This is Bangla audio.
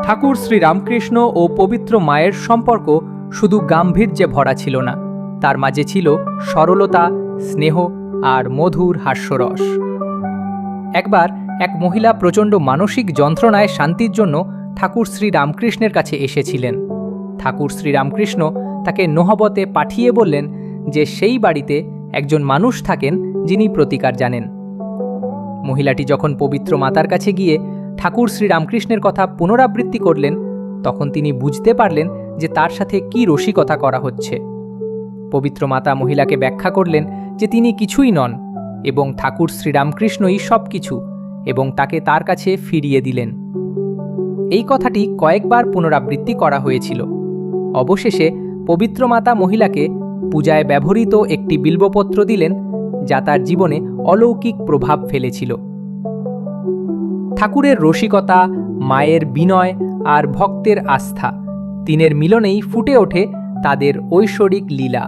ঠাকুর শ্রীরামকৃষ্ণ ও পবিত্র মায়ের সম্পর্ক শুধু গাম্ভীর্যে ভরা ছিল না, তার মাঝে ছিল সরলতা, স্নেহ আর মধুর হাস্যরস। একবার এক মহিলা প্রচণ্ড মানসিক যন্ত্রণায় শান্তির জন্য ঠাকুর শ্রীরামকৃষ্ণের কাছে এসেছিলেন। ঠাকুর শ্রীরামকৃষ্ণ তাকে নহবতে পাঠিয়ে বললেন যে সেই বাড়িতে একজন মানুষ থাকেন যিনি প্রতিকার জানেন। মহিলাটি যখন পবিত্র মাতার কাছে গিয়ে ঠাকুর শ্রীরামকৃষ্ণের কথা পুনরাবৃত্তি করলেন, তখন তিনি বুঝতে পারলেন যে তার সাথে কী রসিকতা করা হচ্ছে। পবিত্র মাতা মহিলাকে ব্যাখ্যা করলেন যে তিনি কিছুই নন এবং ঠাকুর শ্রীরামকৃষ্ণই সব কিছু, এবং তাকে তার কাছে ফিরিয়ে দিলেন। এই কথাটি কয়েকবার পুনরাবৃত্তি করা হয়েছিল। অবশেষে পবিত্র মাতা মহিলাকে পূজায় ব্যবহৃত একটি বিল্বপত্র দিলেন, যা তার জীবনে অলৌকিক প্রভাব ফেলেছিল। ঠাকুরের রসিকতা, মায়ের বিনয় আর ভক্তের আস্থা, তিনের মিলনেই ফুটে ওঠে তাদের ঐশ্বরিক লীলা।